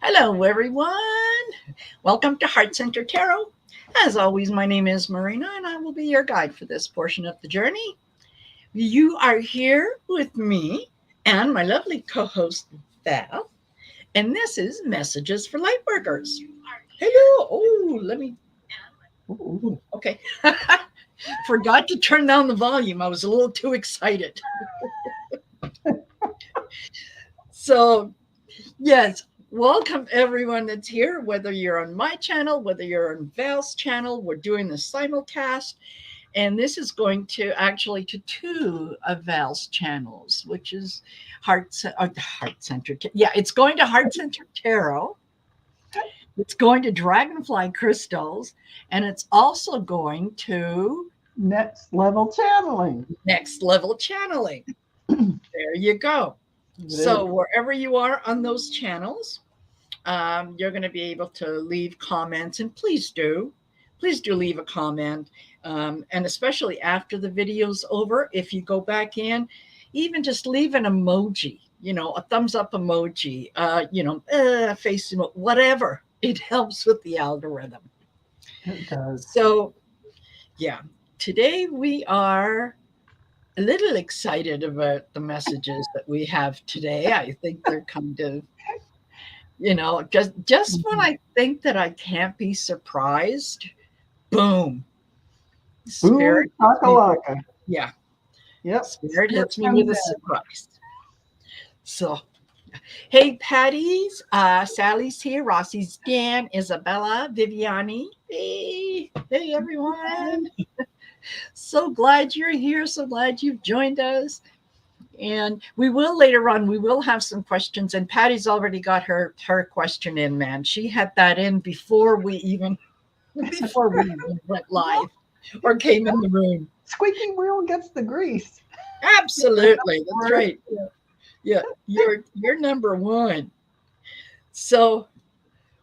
Hello, everyone. Welcome to Heart Centered Tarot. As always, my name is Marina, and I will be your guide for this portion of the journey. You are here with me and my lovely co host, Val, and this is Messages for Lightworkers. Hello. Oh, let me. Ooh, okay. Forgot to turn down the volume. I was a little too excited. So, yes, welcome everyone that's here, whether you're on my channel, whether you're on Val's channel. We're doing the simulcast, and this is going to actually to two of Val's channels, which is Heart Centered. Yeah, it's going to Heart Centered Tarot. It's going to Dragonfly Crystals, and it's also going to Next Level Channeling. Next Level Channeling. There you go. So wherever you are on those channels, you're going to be able to leave comments, and please do leave a comment. And especially after the video's over, if you go back in, even just leave an emoji, a thumbs up emoji, face emoji, whatever. It helps with the algorithm. It does. So, yeah, today we are a little excited about the messages that we have today. I think they're kind of, just when I think that I can't be surprised, boom. Spirit. Boom, yeah. Yep. Spirit hits me with a surprise. So, hey, Patty's, Sally's here, Rossi's Dan, Isabella, Viviani. Hey, everyone. So glad you're here. So glad you've joined us. And we will later on, we will have some questions. And Patty's already got her question in, man. She had that in before we even went live or came in the room. Squeaky wheel gets the grease. Absolutely. That's right. Yeah. You're number one. So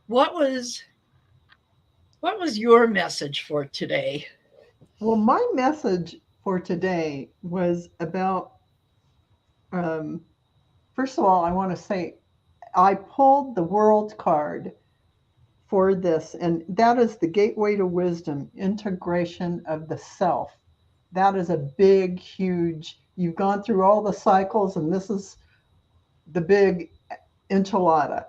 what was your message for today? Well, my message for today was about, first of all, I want to say I pulled the World card for this, and that is the gateway to wisdom, integration of the self. That is a big, huge, you've gone through all the cycles, and this is the big enchilada.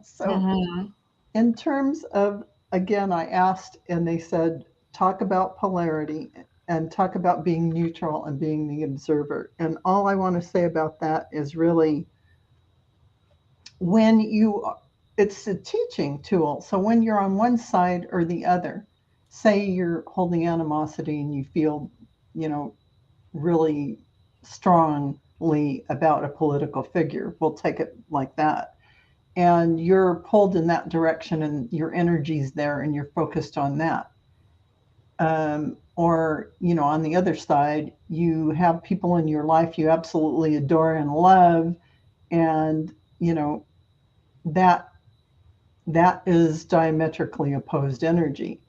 So, in terms of, again, I asked, and they said, talk about polarity and talk about being neutral and being the observer. And all I want to say about that is really it's a teaching tool. So when you're on one side or the other, say you're holding animosity and you feel, really strongly about a political figure, we'll take it like that. And you're pulled in that direction and your energy's there and you're focused on that. Or, on the other side, you have people in your life you absolutely adore and love. And, that is diametrically opposed energy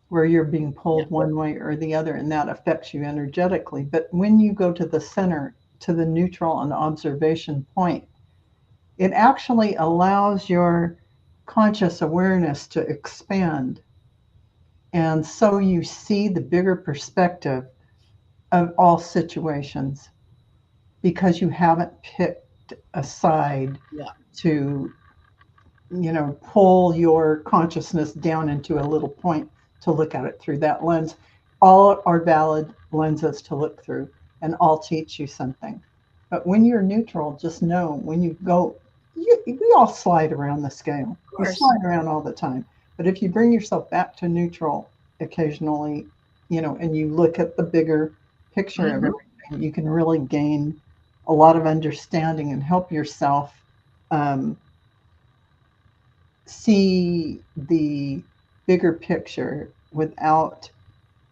where you're being pulled one way or the other, and that affects you energetically. But when you go to the center, to the neutral and observation point, it actually allows your conscious awareness to expand. And so you see the bigger perspective of all situations because you haven't picked a side to, pull your consciousness down into a little point to look at it through that lens. All are valid lenses to look through and all teach you something. But when you're neutral, just know when you go, we all slide around the scale. We slide around all the time. But if you bring yourself back to neutral occasionally, and you look at the bigger picture of everything, you can really gain a lot of understanding and help yourself see the bigger picture without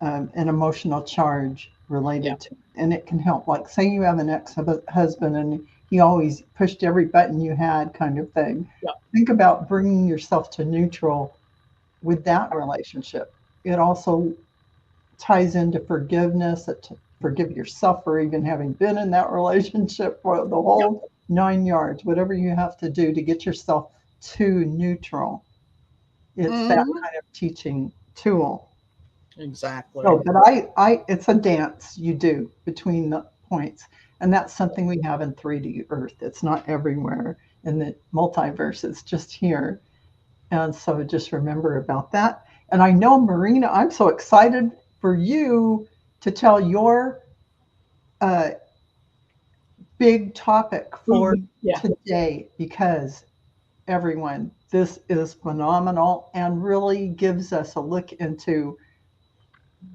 an emotional charge related to it. And it can help. Like, say you have an ex-husband and he always pushed every button you had, kind of thing. Think about bringing yourself to neutral with that relationship. It also ties into forgiveness, forgive yourself for even having been in that relationship for the whole 9 yards, whatever you have to do to get yourself to neutral. It's that kind of teaching tool. Exactly. So, but it's a dance you do between the points. And that's something we have in 3D Earth. It's not everywhere in the multiverse, it's just here. And so just remember about that. And I know, Marina, I'm so excited for you to tell your uh, big topic for Yeah. today, because everyone, this is phenomenal and really gives us a look into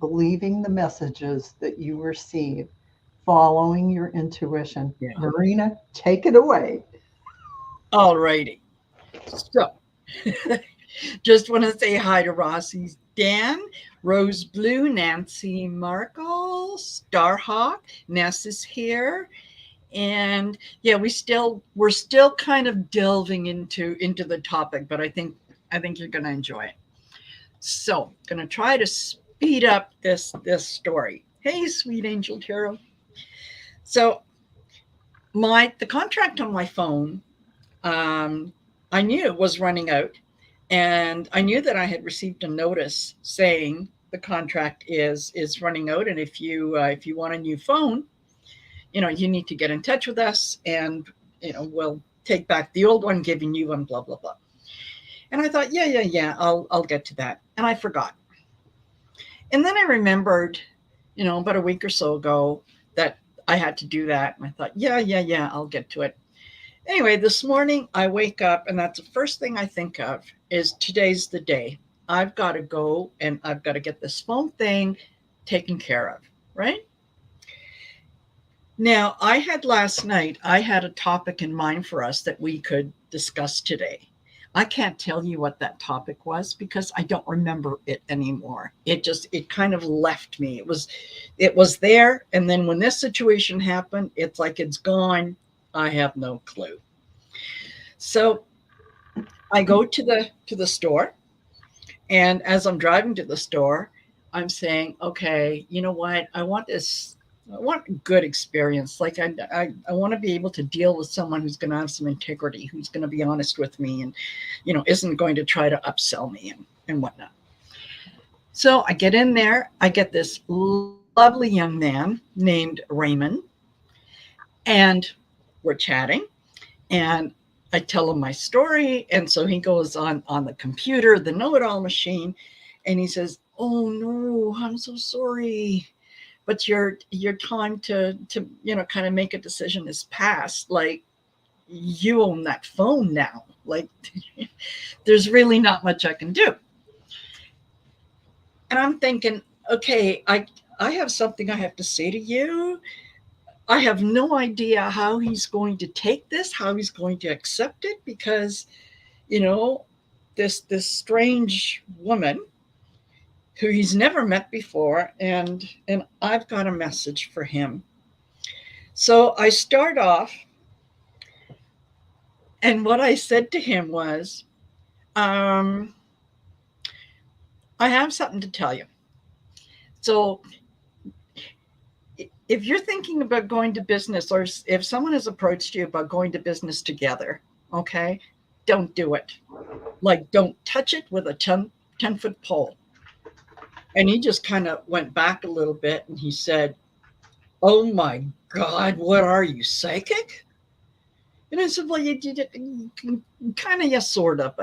believing the messages that you receive, following your intuition. Yeah. Marina, take it away. All righty. So, just want to say hi to Rossi's Dan, Rose Blue, Nancy Markle, Starhawk, Ness is here. And yeah, we're still kind of delving into the topic, but I think you're going to enjoy it. So, going to try to speed up this story. Hey, sweet angel tarot. So, the contract on my phone, I knew it was running out, and I knew that I had received a notice saying the contract is running out, and if you want a new phone, you need to get in touch with us, and we'll take back the old one, give you a new one, blah blah blah. And I thought, yeah, I'll get to that, and I forgot. And then I remembered, about a week or so ago that I had to do that, and I thought, yeah, I'll get to it. Anyway, this morning I wake up, and that's the first thing I think of is today's the day. I've got to go and I've got to get this phone thing taken care of, right? Now, last night, I had a topic in mind for us that we could discuss today. I can't tell you what that topic was because I don't remember it anymore. It kind of left me. It was there, and then when this situation happened, it's like it's gone. I have no clue. So I go to the store, and as I'm driving to the store, I'm saying, okay, you know what? I want a good experience. Like I want to be able to deal with someone who's going to have some integrity, who's going to be honest with me, and isn't going to try to upsell me and whatnot. So I get in there. I get this lovely young man named Raymond, and we're chatting, and I tell him my story. And so he goes on the computer, the know-it-all machine, and he says, oh no, I'm so sorry, but your time to kind of make a decision is past. Like, you own that phone now. Like, there's really not much I can do. And I'm thinking, okay, I have something I have to say to you. I have no idea how he's going to take this, how he's going to accept it, because, this strange woman who he's never met before, and I've got a message for him. So I start off, and what I said to him was, I have something to tell you. So if you're thinking about going to business, or if someone has approached you about going to business together, okay, don't do it. Like, don't touch it with a 10-foot pole. And he just kind of went back a little bit, and he said, oh my God, what are you, psychic? And I said, well, you kind of, yes, sort of.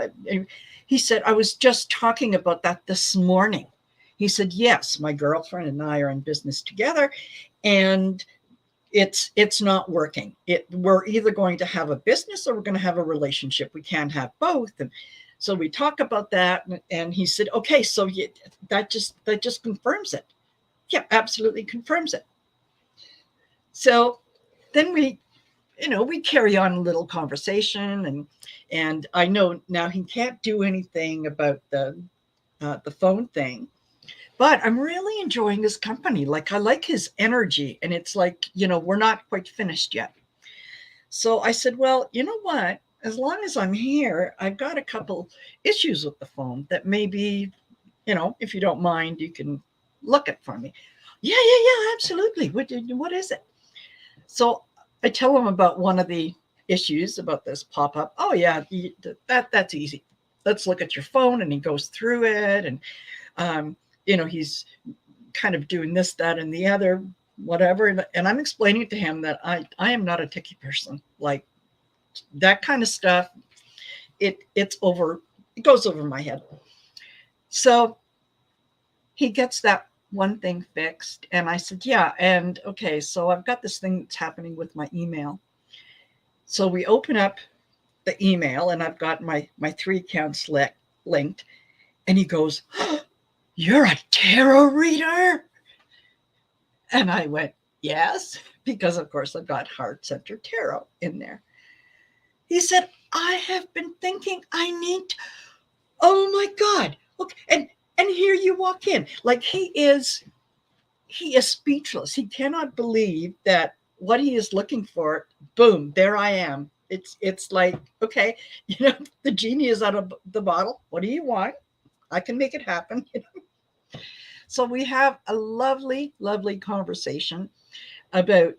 He said, I was just talking about that this morning. He said, yes, my girlfriend and I are in business together, and it's not working. We're either going to have a business or we're going to have a relationship. We can't have both. And so we talk about that, and he said, okay, so that just confirms it. Yeah, absolutely confirms it. So then we carry on a little conversation, and I know now he can't do anything about the phone thing, but I'm really enjoying his company. Like, I like his energy, and it's like, we're not quite finished yet. So I said, well, you know what? As long as I'm here, I've got a couple issues with the phone that maybe, if you don't mind, you can look at for me. Yeah, absolutely. What is it? So I tell him about one of the issues about this pop up. Oh yeah, that's easy. Let's look at your phone. And he goes through it, and he's kind of doing this, that, and the other, whatever. And I'm explaining to him that I am not a ticky person. Like that kind of stuff, it goes over my head. So he gets that one thing fixed. And I said, yeah. And okay, so I've got this thing that's happening with my email. So we open up the email, and I've got my 3 accounts linked. And he goes, oh, you're a tarot reader? And I went, yes, because of course I've got heart-centered tarot in there. He said, I have been thinking I need to, oh my God. Look, and here you walk in. Like he is speechless. He cannot believe that what he is looking for, boom, there I am. It's like, okay, the genie is out of the bottle. What do you want? I can make it happen. So we have a lovely, lovely conversation about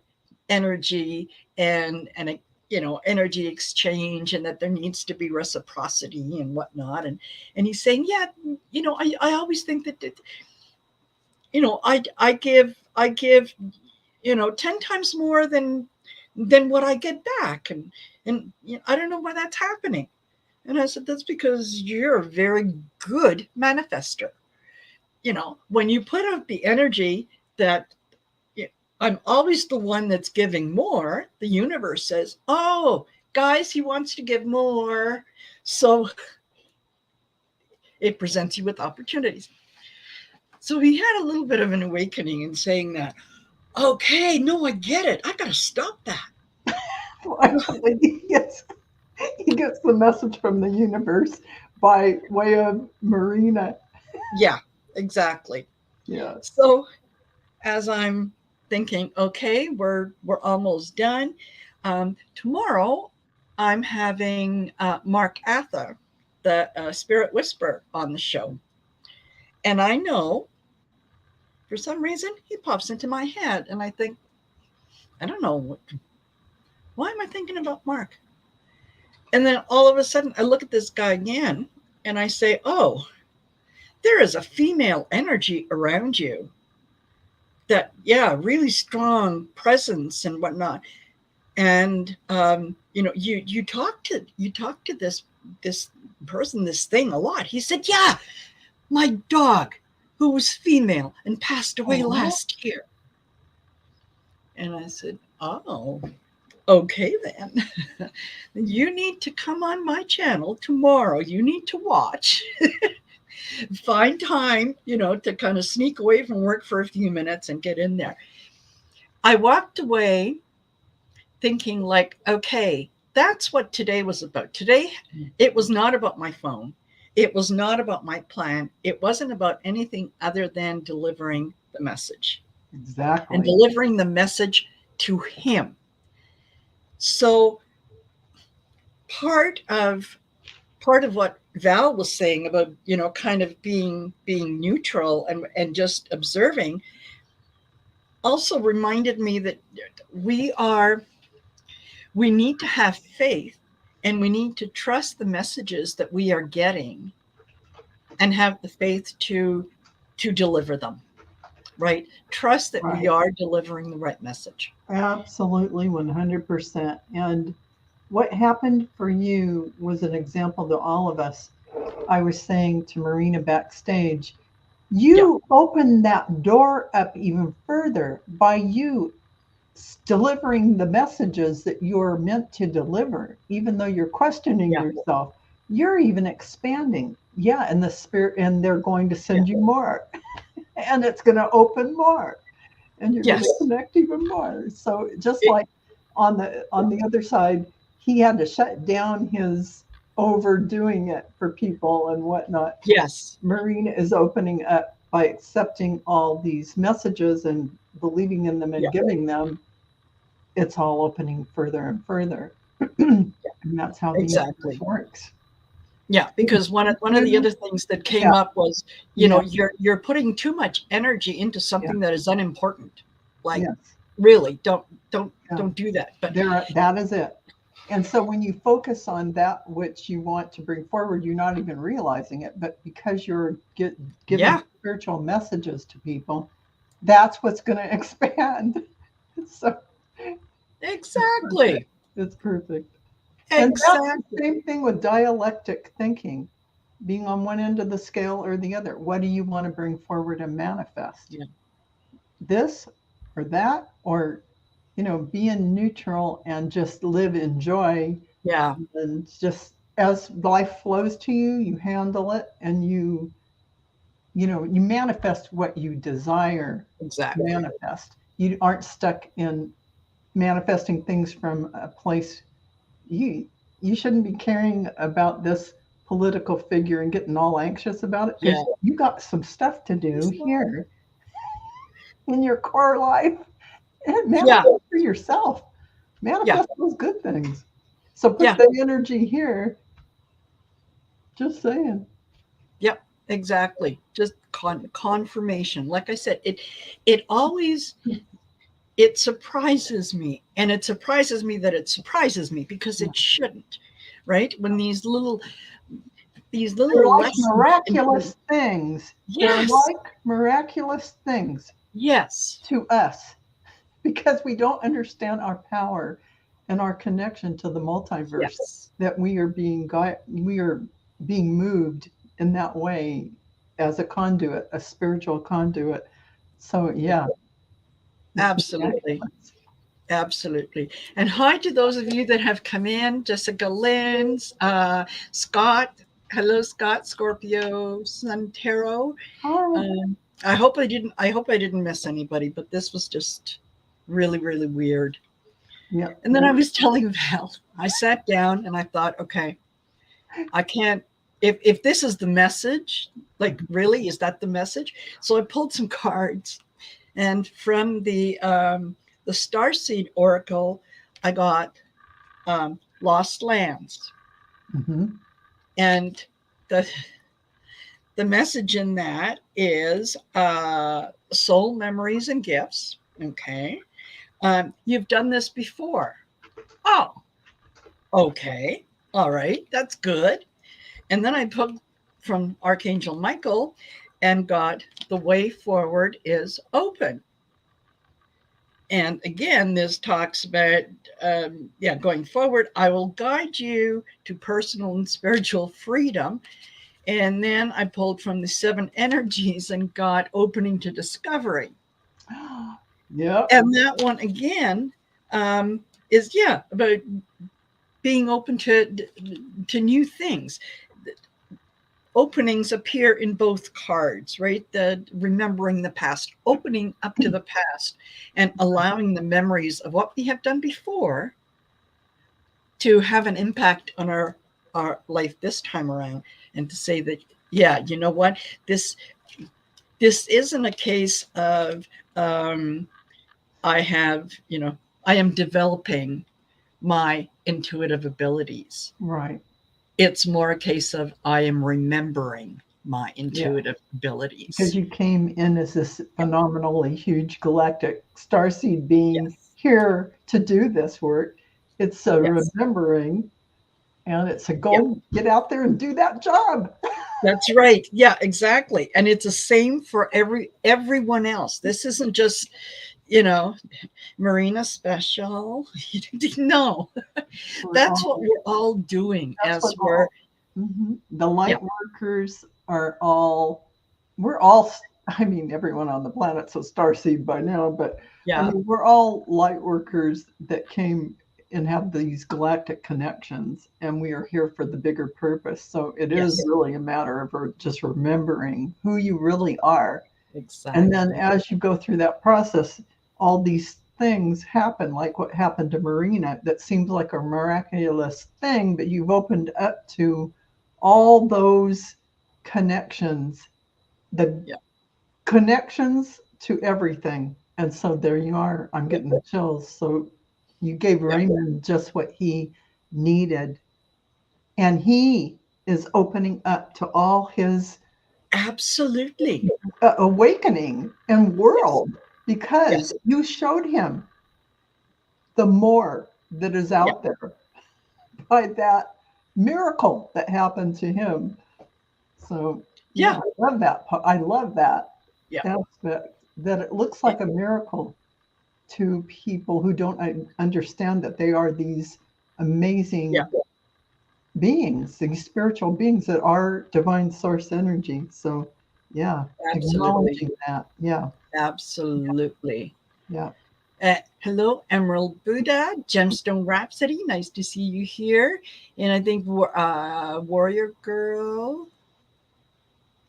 energy and energy exchange, and that there needs to be reciprocity and whatnot. And he's saying, yeah, I always think that, I give 10 times more than what I get back. And I don't know why that's happening. And I said, that's because you're a very good manifester. When you put out the energy that I'm always the one that's giving more, the universe says, oh, guys, he wants to give more. So it presents you with opportunities. So he had a little bit of an awakening in saying that, okay, no, I get it. I got to stop that. He gets the message from the universe by way of Marina. Yeah, exactly. Yeah. So as I'm thinking, okay, we're almost done. Tomorrow, I'm having Mark Atha, the Spirit Whisperer, on the show. And I know, for some reason, he pops into my head. And I think, I don't know, why am I thinking about Mark? And then all of a sudden, I look at this guy again, and I say, oh, there is a female energy around you. That, yeah, really strong presence and whatnot. And you talk to this person, this thing a lot. He said, yeah, my dog, who was female and passed away last year. And I said, oh, okay then. You need to come on my channel tomorrow. You need to watch. Find time, to kind of sneak away from work for a few minutes and get in there. I walked away thinking like, okay, that's what today was about. Today, it was not about my phone. It was not about my plan. It wasn't about anything other than delivering the message. Exactly. And delivering the message to him. So part of what Val was saying about, kind of being neutral and just observing also reminded me that we need to have faith, and we need to trust the messages that we are getting and have the faith to deliver them, right? Trust that we are delivering the right message. Absolutely, 100%. And what happened for you was an example to all of us. I was saying to Marina backstage, you opened that door up even further by you delivering the messages that you're meant to deliver. Even though you're questioning yourself, you're even expanding. Yeah, and the spirit, and they're going to send you more, and it's going to open more, and you're going to connect even more. So just like on the other side, he had to shut down his overdoing it for people and whatnot. Yes. Marina is opening up by accepting all these messages and believing in them and giving them. It's all opening further and further. And that's how the universe works. Yeah, because one of the other things that came up was, you're putting too much energy into something that is unimportant. Like, really, don't do that. But that is it. And so when you focus on that which you want to bring forward, you're not even realizing it. But because you're giving Yeah, spiritual messages to people, that's what's going to expand. So it's perfect. exactly. It's perfect. And that's the Exactly. same thing with dialectic thinking, being on one end of the scale or the other. What do you want to bring forward and manifest? Yeah. This or that? Or, being neutral and just live in joy, Yeah, and just as life flows to you, you handle it, and you manifest what you desire to exactly. manifest. You aren't stuck in manifesting things from a place. You shouldn't be caring about this political figure and getting all anxious about it, Yeah. because you got some stuff to do here in your core life, and Yeah. manifest for yourself. Yeah. Manifest those good things. So put Yeah. the energy here. Just saying. Yep. Exactly. Just confirmation. Like I said, it always it surprises me, and it surprises me that it surprises me because Yeah. it shouldn't, right? When these They're little like lessons miraculous things. They're yes, like miraculous things yes, to us, because we don't understand our power and our connection to the multiverse, yes, that we are being moved in that way, as a conduit, a spiritual conduit. So yeah, it's absolutely. miraculous. Absolutely. And hi to those of you that have come in, Jessica Lins, Scott. Hello, Scott, Scorpio, Sun Tarot. Hi. I hope I didn't miss anybody, but this was just really, really weird. Yeah. And then I was telling Val, I sat down and I thought, okay, I can't, if this is the message, like really, is that the message? So I pulled some cards, and from the Starseed Oracle, I got Lost Lands, Hmm. and the the message in that is soul memories and gifts. Okay, you've done this before. Oh, okay, all right, that's good. And then I put from Archangel Michael and got the way forward is open. And again, this talks about, going forward, I will guide you to personal and spiritual freedom. And then I pulled from the seven energies and got opening to discovery. Yep. And that one again is, about being open to new things. Openings appear in both cards, right? The remembering the past, opening up to the past, and allowing the memories of what we have done before to have an impact on our life this time around, and to say that, yeah, you know what, this isn't a case of I have, I am developing my intuitive abilities. Right. It's more a case of I am remembering my Yeah. intuitive Because abilities. you came in as this phenomenally huge galactic starseed being Yes. here to do this work. It's a Yes. remembering, and it's a Yeah. go get out there and do that job. That's right. Yeah, exactly. And it's the same for everyone else. This isn't just, you know, Marina special. No, We're that's all, what we're all doing that's what as we're, all. The yeah, light workers are all. We're all. I mean, everyone on the planet's a starseed by now, but I yeah, mean, we're all light workers that came and have these galactic connections, and we are here for the bigger purpose. So it is yes, really a matter of just remembering who you really are. And then exactly. as you go through that process, all these things happen, like what happened to Marina, that seems like a miraculous thing, but you've opened up to all those connections, the Yeah, connections to everything. And so there you are. I'm yeah, getting the chills. So you gave yeah. Raymond just what he needed. And he is opening up to all his Absolutely. awakening and Yes, world, because yes, you showed him the more that is yeah, out there. by that miracle that happened to him. So yeah, Yeah. I love that. I love that Yeah. aspect, that it looks It- like a miracle to people who don't understand that they are these yeah. amazing beings, these spiritual beings that are divine source energy. So yeah, Absolutely. acknowledging that. Yeah, Absolutely. yeah. Hello, Emerald Buddha, Gemstone Rhapsody. Nice to see you here. And I think Warrior Girl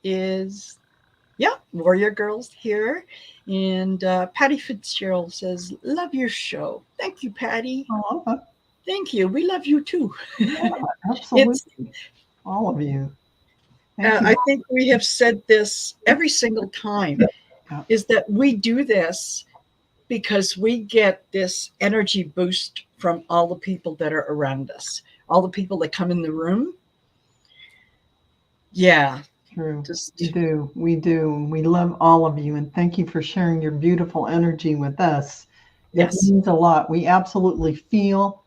is, yeah, Warrior Girl's here. And Patty Fitzgerald says, love your show. Thank you, Patty. Oh, Thank you. We love you too. yeah, It's, absolutely. All of you. Thank you. I think we have said this every single time, Yeah. is that we do this because we get this energy boost from all the people that are around us, all the people that come in the room. Yeah, True. We just do. We do. We love all of you. And thank you for sharing your beautiful energy with us. It yes, means a lot. We absolutely feel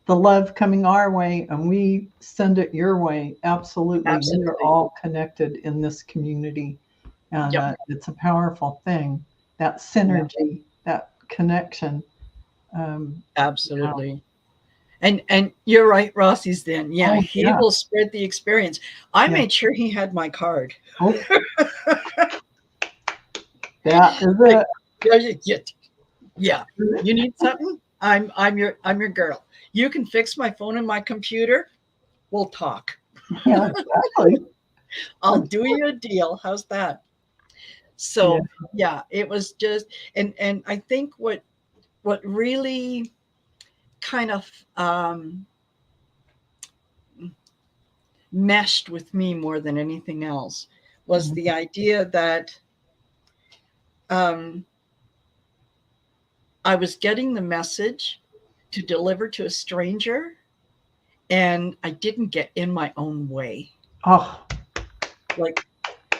the love coming our way and we send it your way. Absolutely. We are absolutely. all connected in this community. And Yep, it's a powerful thing. That yeah, synergy, that connection. Yeah. absolutely. And you're right, Rossi's then. Yeah, Oh, he yeah. will spread the experience. I Yeah. made sure he had my card. Oh, that is Like, it. yeah, yeah. You need something? I'm your girl. You can fix my phone and my computer. We'll talk. Yeah, exactly. I'll do you a deal. How's that? Yeah. So yeah, it was just, and I think what really kind of meshed with me more than anything else was the idea that um, I was getting the message to deliver to a stranger, and I didn't get in my own way. Oh, Like,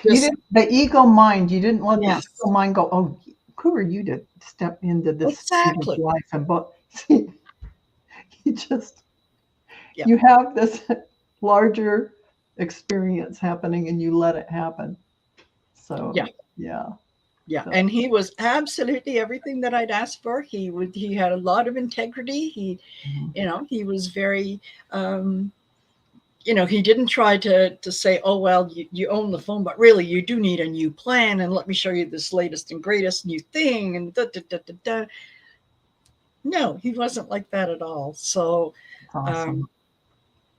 you just didn't, the ego mind, you didn't let the yes, ego mind go, oh, who are you to step into this stranger's exactly. life? And but see, you just, Yeah, you have this larger experience happening and you let it happen. yeah. So, yeah. Yeah, So, and he was absolutely everything that I'd asked for. He had a lot of integrity. mhm. He was very um he didn't try to say, oh well, you own the phone, but really you do need a new plan, and let me show you this latest and greatest new thing, and da, da, da, da, da. No, he wasn't like that at all. So It's um awesome.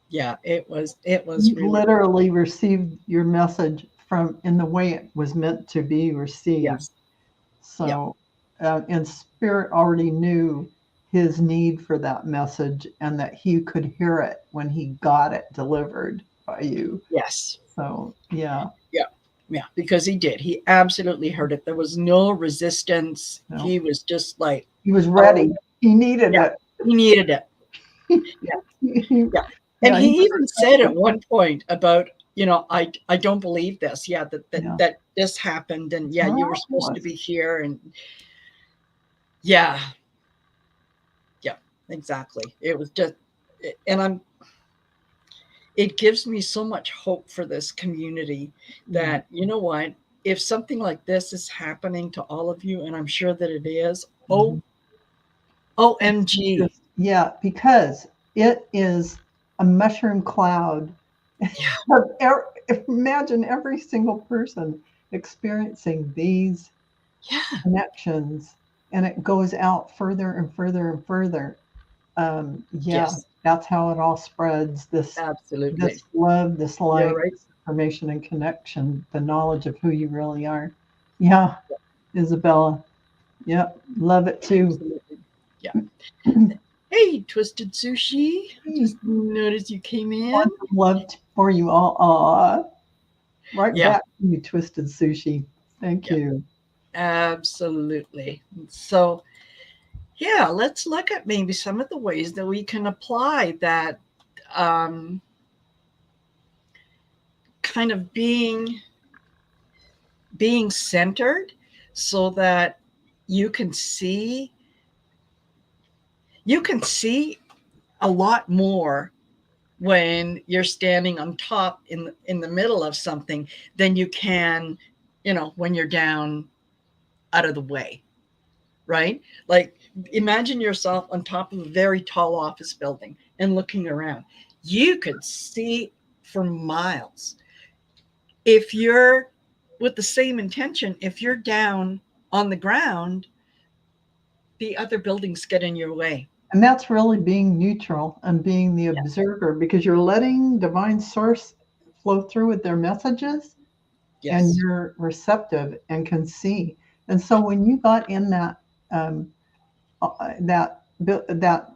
yeah, it was You really good. literally received your message from in the way it was meant to be received. Yes. Yeah. So, and Spirit already knew his need for that message and that he could hear it when he got it delivered by you. Yes. So, yeah, Yeah. Yeah, because he did. He absolutely heard it. There was no resistance. no, He was just like, he was oh, ready. He needed yeah, it. he needed it. Yeah, yeah. And Yeah, he he never even said at one point about, I don't believe this. Yeah, that that yeah, that this happened, and yeah, you were supposed to miraculous. be here, and yeah, yeah, exactly. It was just, and it gives me so much hope for this community Yeah. that, you know what, if something like this is happening to all of you, and I'm sure that it is, Mhm. OMG. Yeah, because it is a mushroom cloud. Yeah, Imagine every single person experiencing these yeah, connections, and it goes out further and further and further. Yeah, yes, that's how it all spreads. This absolutely. love, this You're light, right. this information and connection, the knowledge of who you really are. Yeah, Isabella. Yep, love it too. Absolutely. Yeah. Hey, Twisted Sushi. Just noticed you came in. Quantum love for you all. Aw, right Yeah, back to you, Twisted Sushi. Thank yeah, you. absolutely. So, yeah, let's look at maybe some of the ways that we can apply that um, kind of being centered, so that you can see you can see a lot more when you're standing on top in the middle of something than you can, when you're down out of the way, right? Like, imagine yourself on top of a very tall office building and looking around. You could see for miles. If you're with the same intention, if you're down on the ground, the other buildings get in your way. And that's really being neutral and being the observer, because you're letting divine source flow through with their messages, and Yes. you're receptive and can see. And so when you got in that that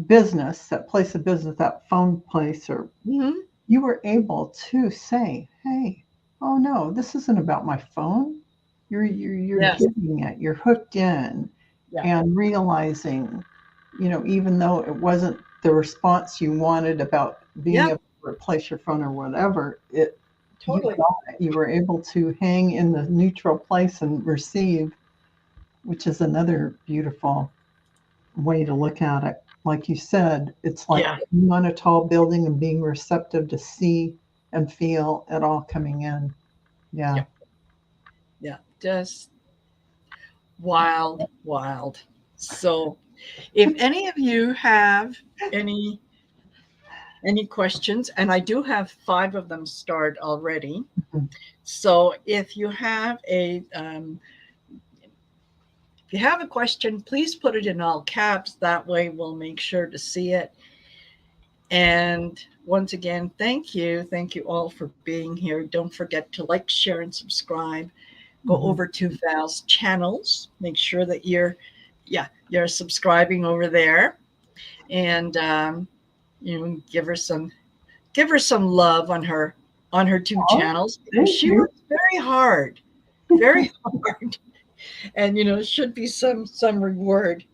business, that place of business, that phone place, or you were able to say, "Hey, oh no, this isn't about my phone. You're Yes. getting it. You're hooked in, Yeah. and realizing, even though it wasn't the response you wanted about being able to replace your phone or whatever, Totally. you were able to hang in the neutral place and receive, which is another beautiful way to look at it. Like you said, it's like being on a tall building and being receptive to see and feel it all coming in. Yeah. Yeah. Just wild. So if any of you have any questions, and I do have 5 of them starred already. Mhm. So if you have a question, please put it in all caps. That way we'll make sure to see it. And once again, thank you all for being here. Don't forget to like, share, and subscribe. Go over to Val's channels. Make sure that you're subscribing over there, and give her some love on her 2 channels, because she works very hard, and it should be some reward.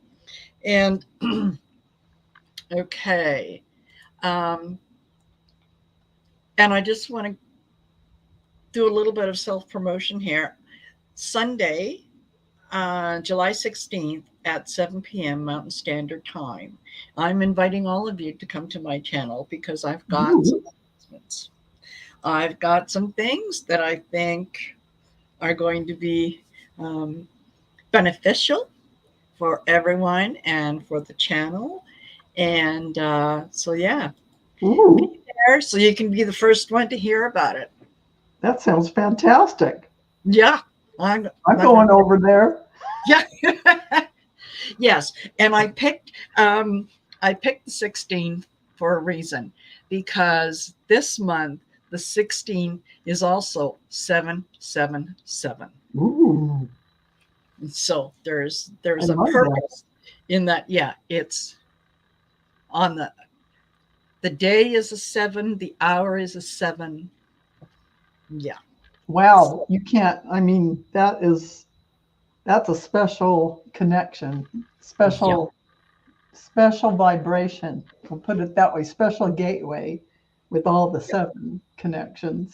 And okay, and I just want to do a little bit of self promotion here. Sunday, July 16th at 7 p.m. Mountain Standard Time. I'm inviting all of you to come to my channel, because I've got some announcements. I've got some things that I think are going to be beneficial for everyone and for the channel. And so, yeah, be there so you can be the first one to hear about it. That sounds fantastic. Yeah. I'm going over there. Yeah. Yes. And I picked the 16 for a reason, because this month the 16 is also 777. Ooh. So there's a purpose in that. Yeah, it's on the day is a 7, the hour is a 7. Yeah. Wow, you can't. I mean, that's a special connection, special vibration. We'll put it that way. Special gateway with all the 7 connections.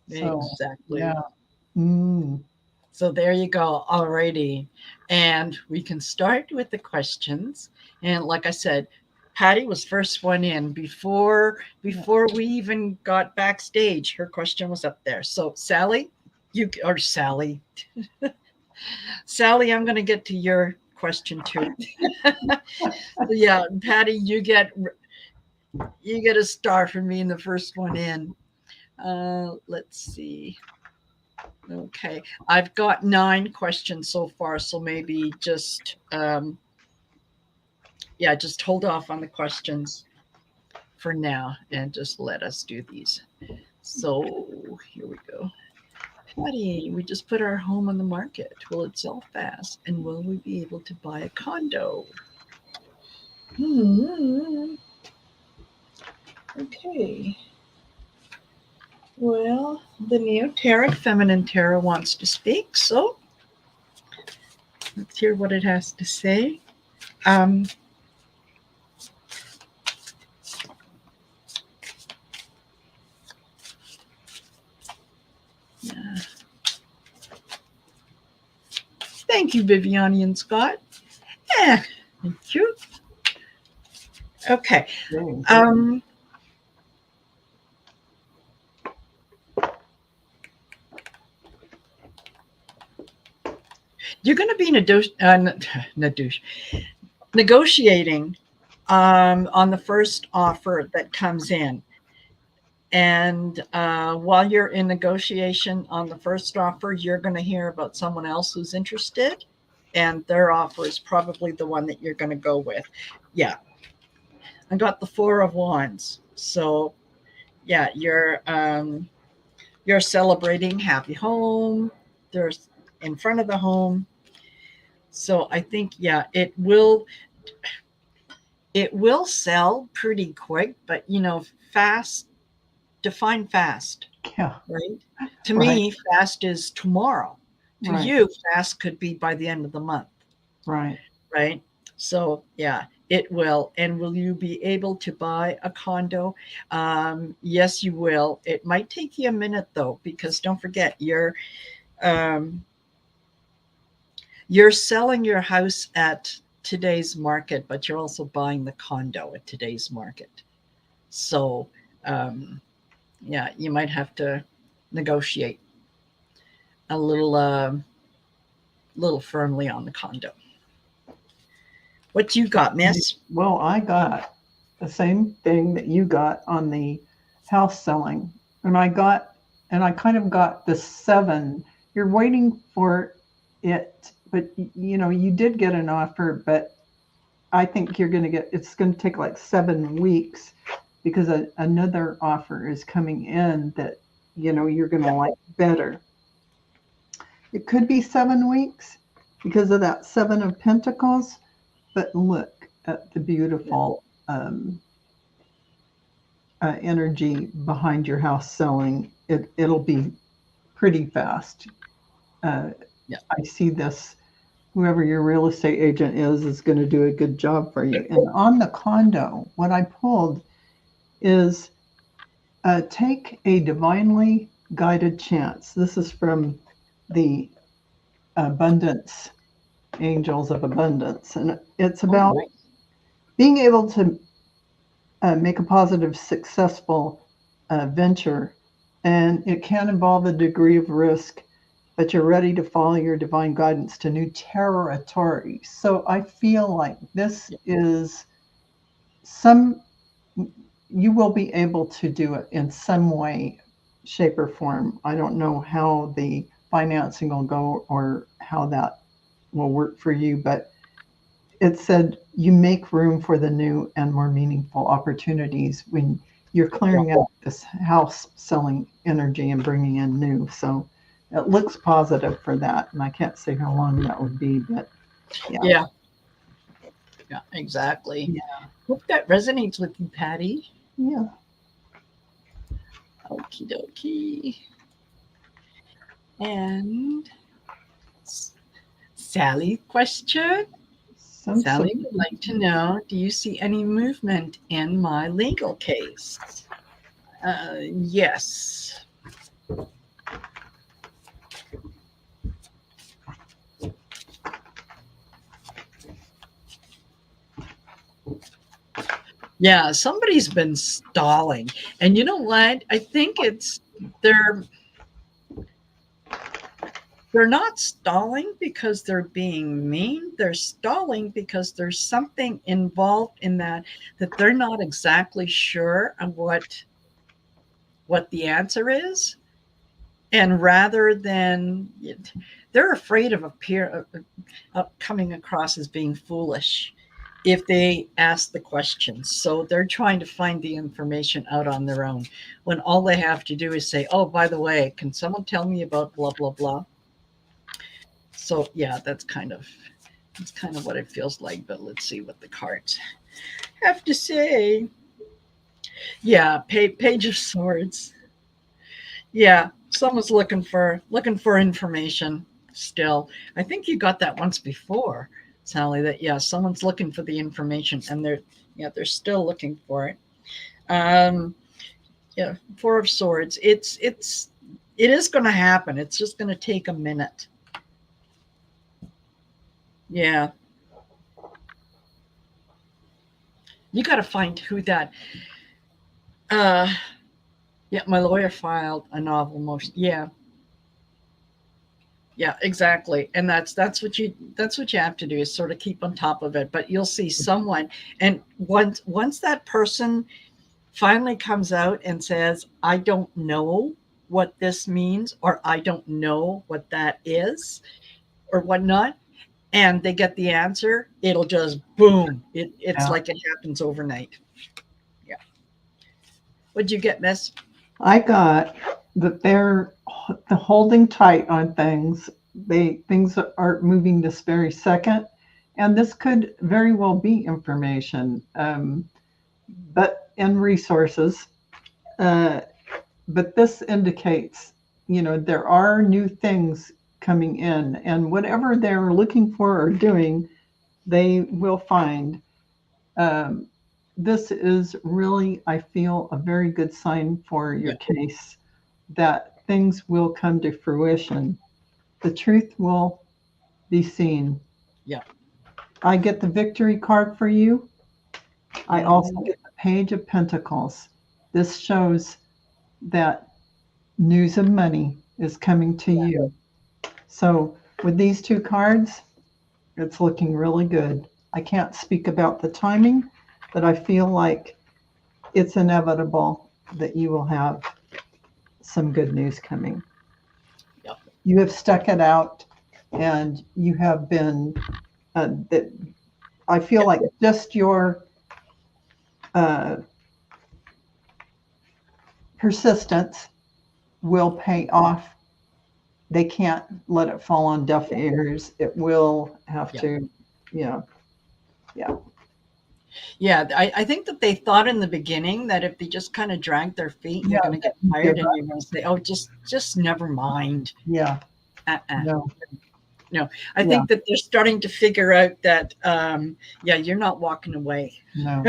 So, exactly. Yeah. So there you go. Alrighty. And we can start with the questions. And like I said, Patty was first one in before we even got backstage. Her question was up there. So Sally, Sally, I'm going to get to your question too. So yeah, Patty, you get a star for me in the first one in. Let's see. Okay, I've got 9 questions so far, so maybe just just hold off on the questions for now and just let us do these. So here we go. Patty, we just put our home on the market. Will it sell fast? And will we be able to buy a condo? Okay. Well, the Neo Tarot, Feminine Tarot, wants to speak, so let's hear what it has to say. Thank you, Viviani and Scott. Thank you. Okay. you're going to be negotiating on the first offer that comes in. And while you're in negotiation on the first offer, you're going to hear about someone else who's interested, and their offer is probably the one that you're going to go with. Yeah. I got the Four of Wands. So yeah, you're celebrating happy home. There's in front of the home. So I think, yeah, it will sell pretty quick, but fast, define fast, Yeah. right? To Right. me, fast is tomorrow. To Right. you, fast could be by the end of the month. Right. Right. So yeah, it will. And will you be able to buy a condo? Yes, you will. It might take you a minute though, because don't forget um, you're selling your house at today's market, but you're also buying the condo at today's market. So um, yeah, you might have to negotiate a little firmly on the condo. What you got, miss? Well, I got the same thing that you got on the house selling. And I kind of got the 7. You're waiting for it, but you did get an offer, but I think it's going to take like 7 weeks because another offer is coming in that, you're going to like better. It could be 7 weeks because of that 7 of Pentacles, but look at the beautiful energy behind your house selling. It'll be pretty fast. Yeah. I see this. Whoever your real estate agent is going to do a good job for you. And on the condo, what I pulled is take a divinely guided chance. This is from the Abundance Angels of Abundance, and it's about being able to make a positive, successful venture, and it can involve a degree of risk, but you're ready to follow your divine guidance to new territory. So I feel like this is you will be able to do it in some way, shape, or form. I don't know how the financing will go or how that will work for you, but it said you make room for the new and more meaningful opportunities when you're clearing out this house selling energy and bringing in new. So it looks positive for that. And I can't say how long that would be, but Yeah. Yeah, exactly. Yeah. Hope that resonates with you, Patty. Yeah. Okie dokie. And Sally question. Sally would like to know, do you see any movement in my legal case? Yes. Yeah, somebody's been stalling. And you know what? I think they're not stalling because they're being mean. They're stalling because there's something involved in that they're not exactly sure of what the answer is. And rather than, they're afraid of coming across as being foolish if they ask the questions. So they're trying to find the information out on their own, when all they have to do is say, oh, by the way, can someone tell me about blah, blah, blah? So yeah, that's kind of what it feels like. But let's see what the cards have to say. Yeah, Page of Swords. Yeah, someone's looking for information still. I think you got that once before, Sally, that yeah, someone's looking for the information and they're still looking for it. Yeah, Four of Swords. It is going to happen. It's just going to take a minute. Yeah. You got to find who that yeah, my lawyer filed a novel motion. Yeah. Yeah, exactly. And that's what you have to do, is sort of keep on top of it. But you'll see someone, and once that person finally comes out and says, I don't know what this means, or I don't know what that is, or whatnot, and they get the answer, it'll just boom. It's Yeah. like it happens overnight. Yeah. What'd you get, Miss? I got that they're holding tight on things. Things aren't moving this very second, and this could very well be information, but and resources. Uh, but this indicates, there are new things coming in, and whatever they're looking for or doing, they will find. Um, this is really, I feel, a very good sign for your Yeah. case that things will come to fruition. The truth will be seen. Yeah. I get the victory card for you. I also Mhm. get the Page of Pentacles. This shows that news of money is coming to you. So, with these two cards, it's looking really good. I can't speak about the timing, but I feel like it's inevitable that you will have some good news coming. Yeah. You have stuck it out, and you have been, that I feel Yeah. like just your uh, persistence will pay off. They can't let it fall on deaf ears. It will have Yeah. to, yeah, yeah, Yeah, I think that they thought in the beginning that if they just kind of drag their feet, you're yeah, going to get give tired and up. you're going to say, "Oh, just never mind." Yeah, Uh-uh. no, No, I yeah, think that they're starting to figure out that, yeah, you're not walking away. no,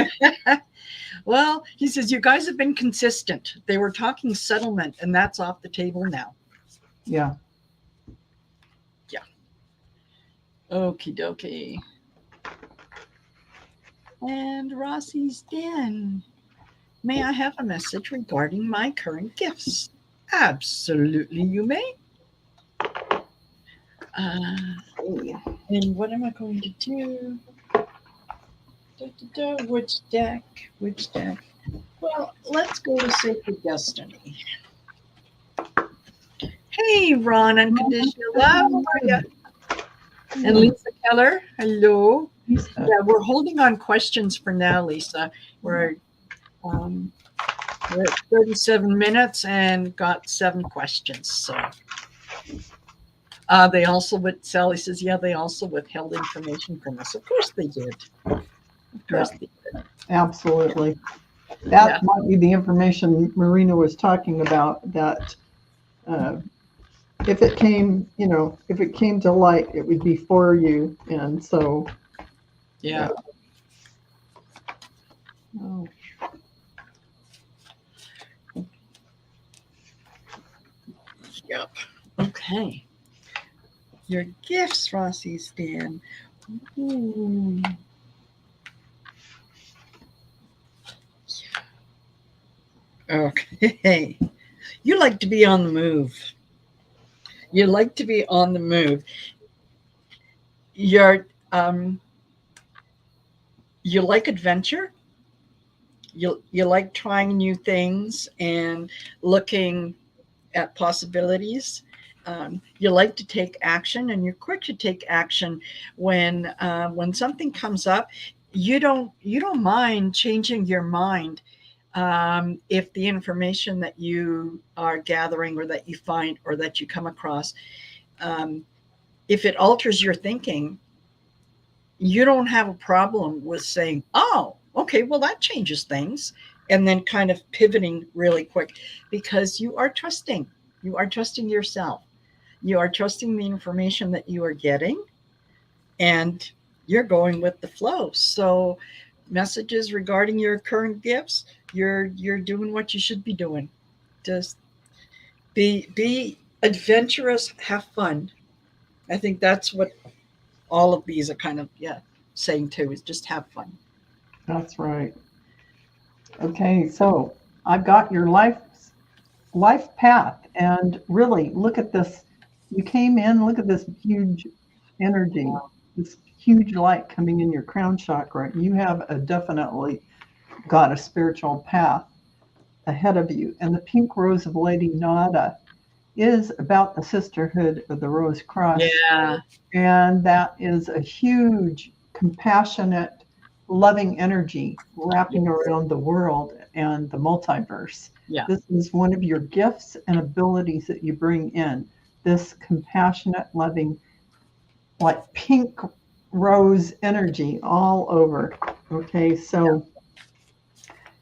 Well, he says, you guys have been consistent. They were talking settlement, and that's off the table now. yeah. Yeah. Okie dokie. And Rossi's Den. May I have a message regarding my current gifts? Absolutely, you may. And what am I going to do? Which deck? Which deck? Well, let's go to Sacred Destiny. Hey, Ron, Unconditional Love. How are you? And Lisa Keller, hello. Yeah, we're holding on questions for now, Lisa. We're at 37 minutes and got 7 questions. So they also, Sally says, yeah, they also withheld information from us. Of course they did. Of course they did. Absolutely. That Yeah. might be the information Marina was talking about, that if it came, if it came to light, it would be for you. And so, Yeah. oh, Yep. Okay. Your gifts, Rossi's Den. Ooh. Okay. You like to be on the move. You like to be on the move. You're you like adventure. You like trying new things and looking at possibilities. You like to take action, and you're quick to take action when something comes up. You don't mind changing your mind if the information that you are gathering, or that you find, or that you come across, um, if it alters your thinking, you don't have a problem with saying, oh, okay, well, that changes things. And then kind of pivoting really quick, because you are trusting. You are trusting yourself. You are trusting the information that you are getting, and you're going with the flow. So, messages regarding your current gifts, you're doing what you should be doing. Just be adventurous, have fun. I think that's what all of these are kind of, yeah, saying too, is just have fun. that's right. Okay, so I've got your life path, and really look at this. You came in, look at this huge energy, this huge light coming in your crown chakra. You have definitely got a spiritual path ahead of you. And the pink rose of Lady Nada is about the sisterhood of the Rose Cross. Yeah. And that is a huge, compassionate, loving energy wrapping around the world and the multiverse. Yeah. This is one of your gifts and abilities that you bring in. This compassionate, loving, like pink rose energy all over. Okay, so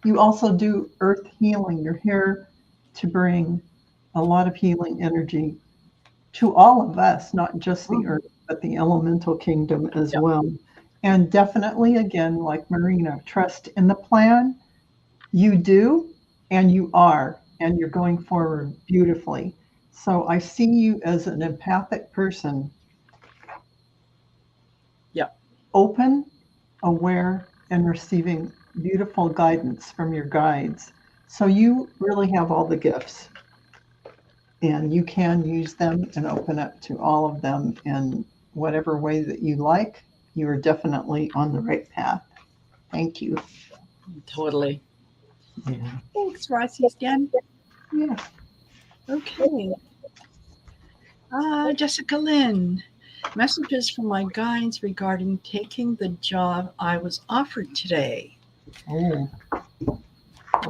you also do earth healing. You're here to bring a lot of healing energy to all of us, not just the earth, but the elemental kingdom as well. And definitely, again, like Marina, trust in the plan. You do, and you are, and you're going forward beautifully. So I see you as an empathic person. Yeah. Open, aware, and receiving beautiful guidance from your guides. So you really have all the gifts, and you can use them and open up to all of them in whatever way that you like. You are definitely on the right path. Thank you. Totally. Yeah. Thanks, Rossi's again. Yeah. Okay. Jessica Lynn. Messages from my guides regarding taking the job I was offered today. Oh.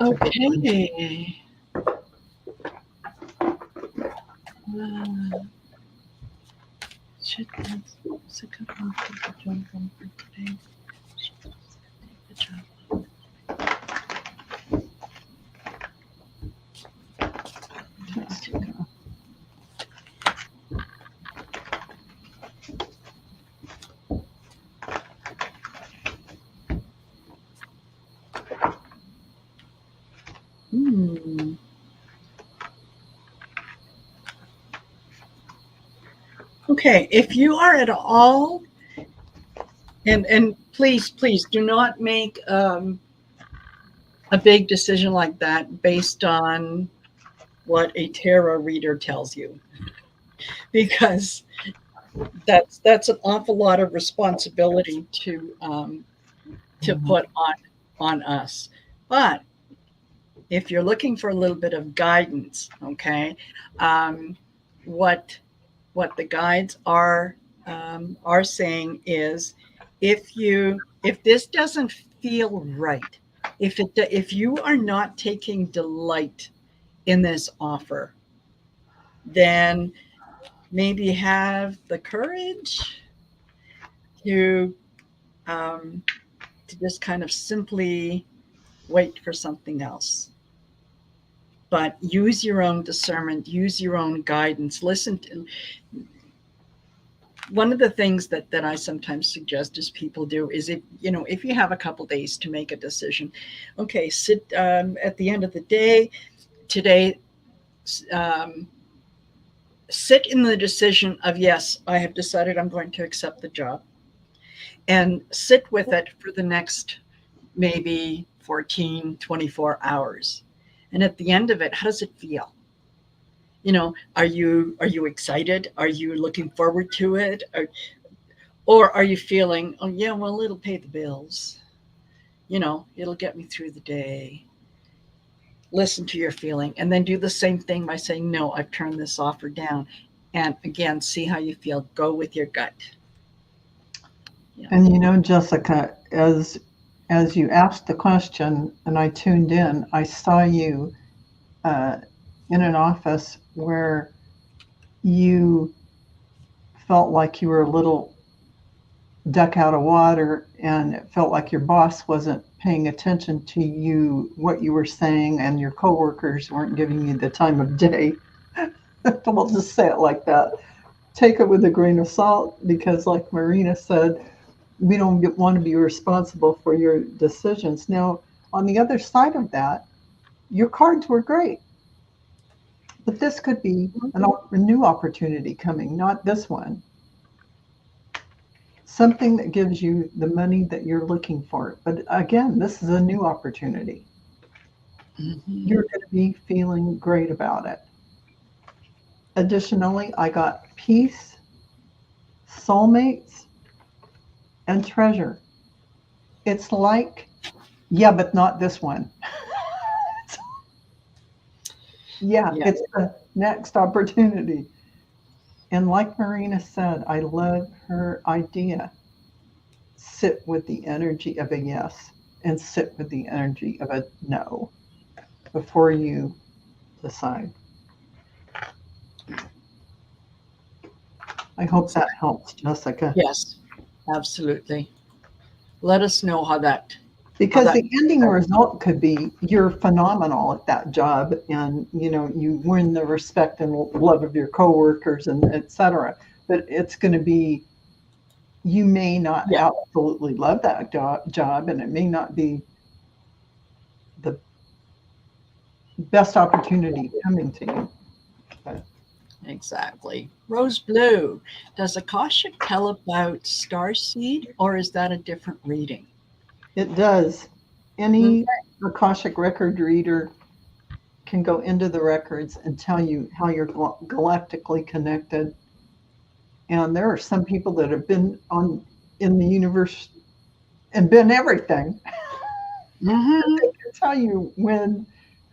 Okay. Should Jessica Lynn take the job offered today? Take the job. Okay, if you are at all, and please do not make a big decision like that based on what a tarot reader tells you, because that's an awful lot of responsibility to put on us. But if you're looking for a little bit of guidance, okay, what the guides are saying is, if this doesn't feel right, if you are not taking delight in this offer, then maybe have the courage to just kind of simply wait for something else. But use your own discernment, use your own guidance. Listen to, one of the things that I sometimes suggest is people do is, if you have a couple days to make a decision, okay, sit at the end of the day today, sit in the decision of, yes, I have decided I'm going to accept the job, and sit with it for the next maybe 14, 24 hours. And at the end of it, how does it feel? Are you excited? Are you looking forward to it? Or are you feeling, oh yeah, well, it'll pay the bills. It'll get me through the day. Listen to your feeling, and then do the same thing by saying, no, I've turned this offer down. And again, see how you feel. Go with your gut. Yeah. And Jessica, as you asked the question and I tuned in, I saw you in an office where you felt like you were a little duck out of water, and it felt like your boss wasn't paying attention to you, what you were saying, and your coworkers weren't giving you the time of day. We'll just say it like that. Take it with a grain of salt, because like Marina said, we don't want to be responsible for your decisions. Now, on the other side of that, your cards were great. But this could be a new opportunity coming, not this one. Something that gives you the money that you're looking for. But again, this is a new opportunity. Mm-hmm. You're going to be feeling great about it. Additionally, I got peace, soulmates, and treasure. It's like, yeah, but not this one. Yeah, Yeah. it's the next opportunity. And like Marina said, I love her idea. Sit with the energy of a yes and sit with the energy of a no before you decide. I hope that helps, Jessica. Yes, absolutely. Let us know how that how Because that the ending result could be you're phenomenal at that job and you win the respect and love of your coworkers and etc. But it's going to be you may not yeah, absolutely love that job and it may not be the best opportunity coming to you. But exactly. Rose Blue, does Akasha tell about starseed or is that a different reading? it does. Okay. Any Akashic record reader can go into the records and tell you how you're galactically connected. And there are some people that have been on in the universe and been everything. Mm-hmm. They can tell you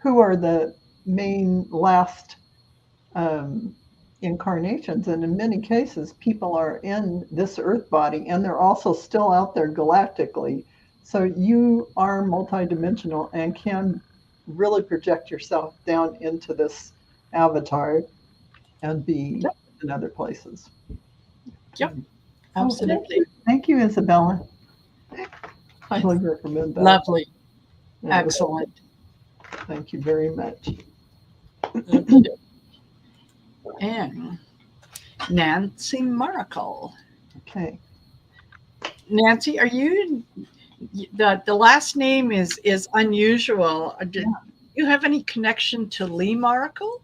who are the main last um, incarnations. And in many cases, people are in this earth body and they're also still out there galactically. So you are multidimensional and can really project yourself down into this avatar and be Yep. in other places. Yep. Oh, Absolutely. thank you, Isabella. Highly recommend that. Lovely. Yeah, Excellent. thank you very much. Okay. And Nancy Miracle. Okay. Nancy, are you the last name is unusual. Did you have any connection to Lee Miracle?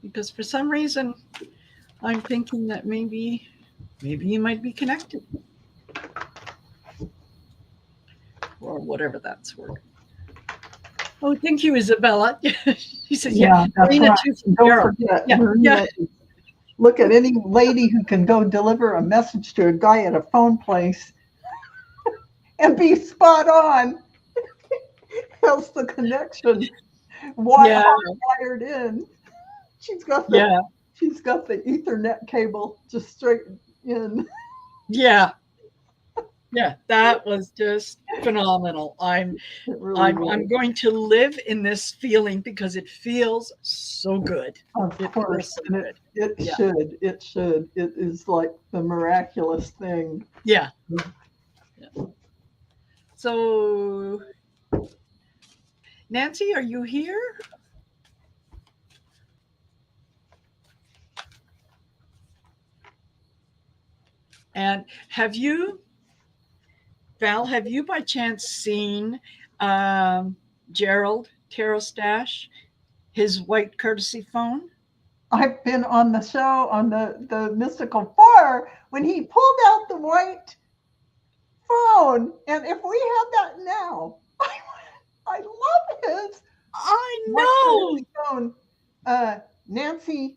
Because for some reason I'm thinking that maybe you might be connected. Or whatever that's worth. Oh, thank you, Isabella. She says, yeah, Yeah, that's Marina right. too from Don't Gerald. forget, Yeah, Marina. yeah, Look at any lady who can go deliver a message to a guy at a phone place and be spot on. Else the connection yeah, hardwired in. She's got the yeah, she's got the Ethernet cable just straight in. yeah, yeah. That was just phenomenal. It really I'm was. going to live in this feeling because it feels so good. Of It course, feels so and good. it Yeah, should. It should. It is like the miraculous thing. yeah. Yeah. So, Nancy, are you here? And Val, have you by chance seen Gerald Tarot Stash, his white courtesy phone? I've been on the show on the Mystical Four when he pulled out the white phone, and if we had that now, I love his I white know. courtesy phone. Nancy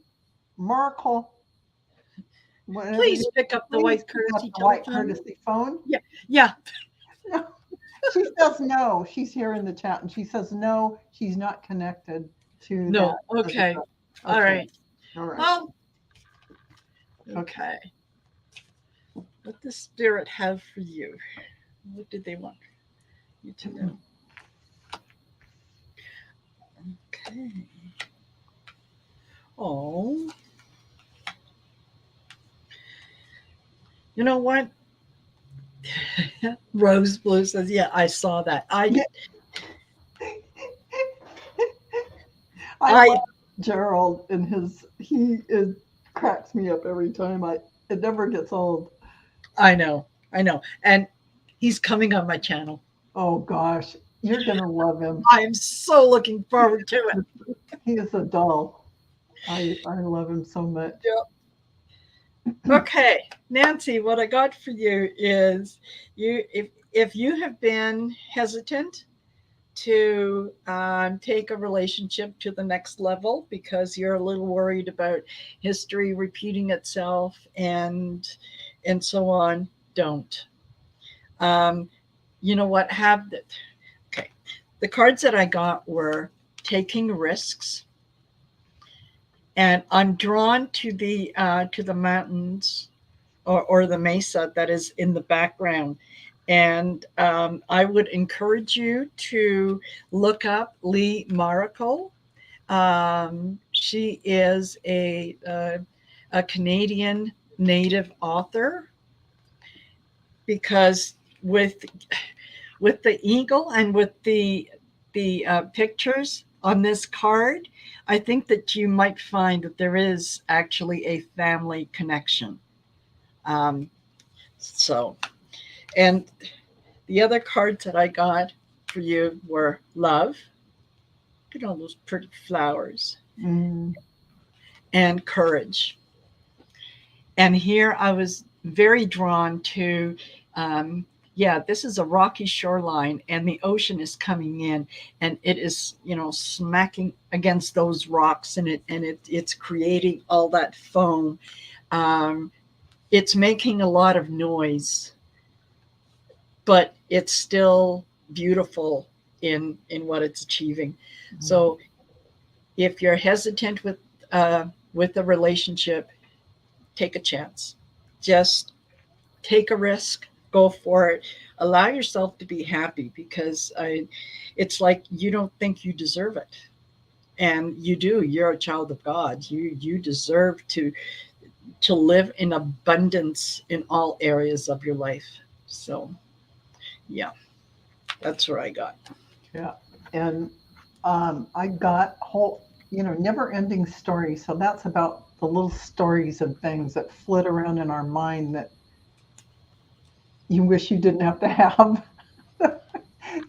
Markle, whatever it Please is, pick up the please white pick up courtesy the white telephone. courtesy phone. Yeah, yeah. No, she says no. She's here in the chat, and she says no. She's not connected to that. No. Okay. Okay. All right. All right. Well, okay. What does Spirit have for you? What did they want you to know? Okay. Oh, you know what? Rose Blue says, "Yeah, I saw that. Yeah, I I, love Gerald and he is cracks me up every time. It never gets old. I know, and he's coming on my channel. Oh gosh, you're gonna love him. I am so looking forward to it. He is a doll. I love him so much. Okay, Nancy, what I got for you is if you have been hesitant to take a relationship to the next level because you're a little worried about history repeating itself and so on, don't. Um, you know what? Have the okay. The cards that I got were taking risks, and I'm drawn to the mountains or the mesa that is in the background. And I would encourage you to look up Lee Mariko. She is a Canadian Native author, because with the eagle and with the pictures on this card, I think that you might find that there is actually a family connection. Um, so, and the other cards that I got for you were love. Look at all those pretty flowers. Mm. And courage. And here I was very drawn to, yeah, this is a rocky shoreline and the ocean is coming in and it is, smacking against those rocks, and it's creating all that foam. Um, it's making a lot of noise, but it's still beautiful in what it's achieving. Mm-hmm. So if you're hesitant with a relationship, take a chance. Just take a risk, go for it, allow yourself to be happy, because it's like you don't think you deserve it, and you do. You're a child of God. You deserve to live in abundance in all areas of your life. So yeah, that's what I got. Yeah. And I got whole, never ending stories. So that's about the little stories of things that flit around in our mind that you wish you didn't have to have.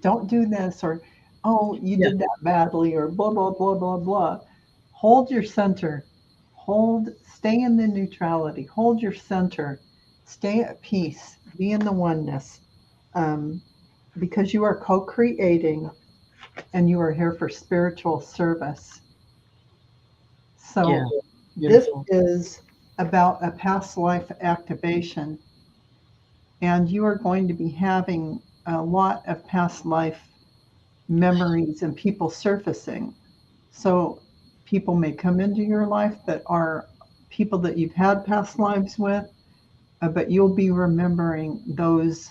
Don't do this, or, oh, you did that badly, or blah, blah, blah, blah, blah. Hold your center. Stay in the neutrality. Hold your center. Stay at peace. Be in the oneness. Because you are co-creating and you are here for spiritual service. So this is about a past life activation, and you are going to be having a lot of past life memories and people surfacing. So people may come into your life that are people that you've had past lives with, but you'll be remembering those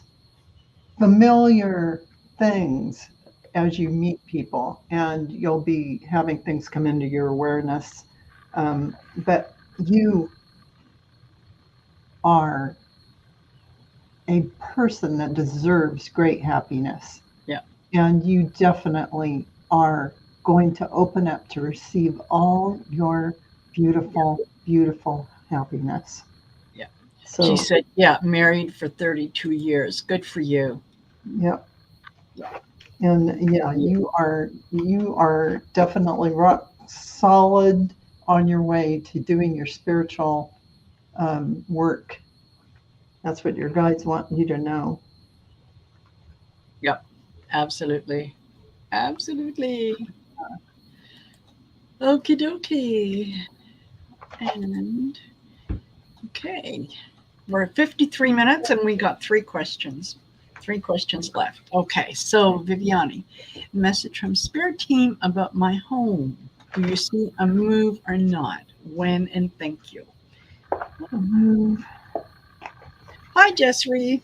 familiar things as you meet people, and you'll be having things come into your awareness. But you are a person that deserves great happiness. Yeah. And you definitely are going to open up to receive all your beautiful, beautiful happiness. Yeah. So she said, married for 32 years. Good for you. Yep. And yeah, you are definitely rock solid on your way to doing your spiritual work. That's what your guides want you to know. Yep, absolutely. Absolutely. Okie dokie. And okay, we're at 53 minutes and we got 3 questions. 3 questions left. Okay, so Viviani, message from Spirit Team about my home. Do you see a move or not? When, and thank you. Move. Hi, Jessry.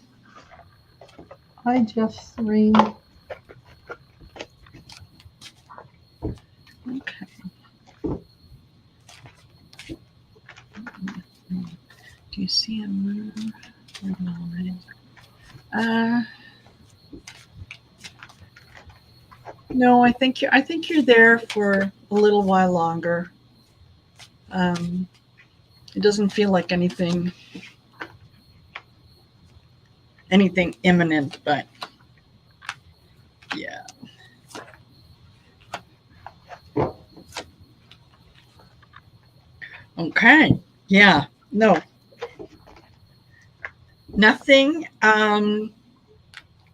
Hi, Jessry. Okay. Do you see a move or not? No, I think you're there for a little while longer. It doesn't feel like anything imminent, but yeah. Okay. Yeah. No. Nothing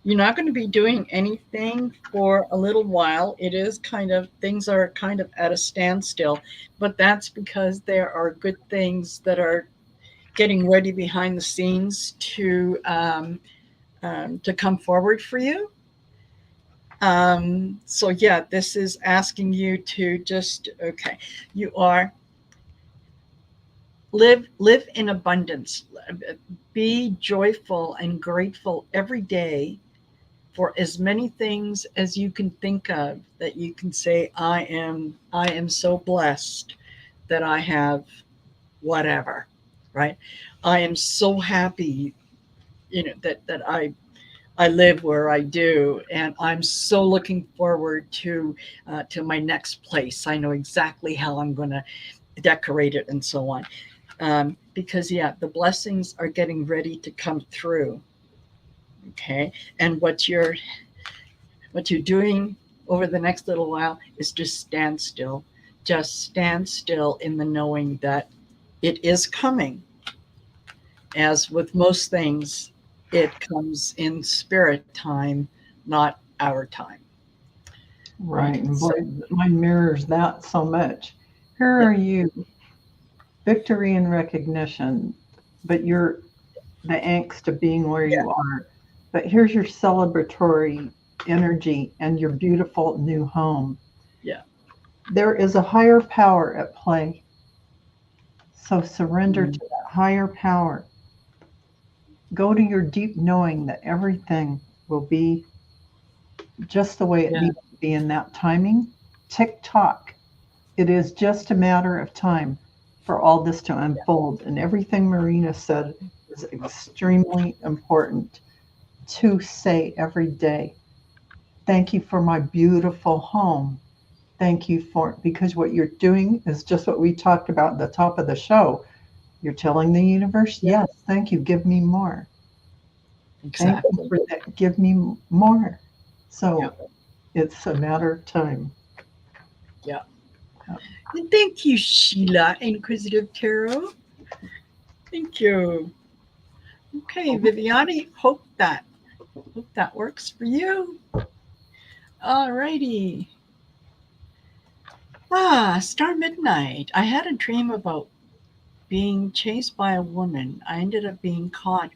You're not going to be doing anything for a little while. It is kind of, things are kind of at a standstill, but that's because there are good things that are getting ready behind the scenes to come forward for you. So yeah, this is asking you to just, okay, you are, live in abundance, be joyful and grateful every day for as many things as you can think of, that you can say, I am so blessed that I have whatever, right? I am so happy, that I live where I do, and I'm so looking forward to my next place. I know exactly how I'm going to decorate it and so on. Because yeah, the blessings are getting ready to come through. Okay, and what you're doing over the next little while is just stand still. Just stand still in the knowing that it is coming. As with most things, it comes in spirit time, not our time. Right. Right. And boy, So, mine mirrors that so much. Here yeah, are you, victory and recognition, but you're the angst of being where yeah, you are. But here's your celebratory energy and your beautiful new home. yeah. There is a higher power at play. So surrender Mm, to that higher power. Go to your deep knowing that everything will be just the way it yeah, needs to be in that timing. Tick tock. It is just a matter of time for all this to unfold. And everything Marina said is extremely important to say every day. Thank you for my beautiful home. Thank you for, because what you're doing is just what we talked about at the top of the show. You're telling the universe, yeah, yes, thank you, give me more. Thank you exactly. for that, give me more. Yeah, So it's a matter of time. yeah. And thank you, Sheila, Inquisitive Tarot. Thank you. Okay, Viviani, hope that works for you. All righty. Star Midnight. I had a dream about being chased by a woman. I ended up being caught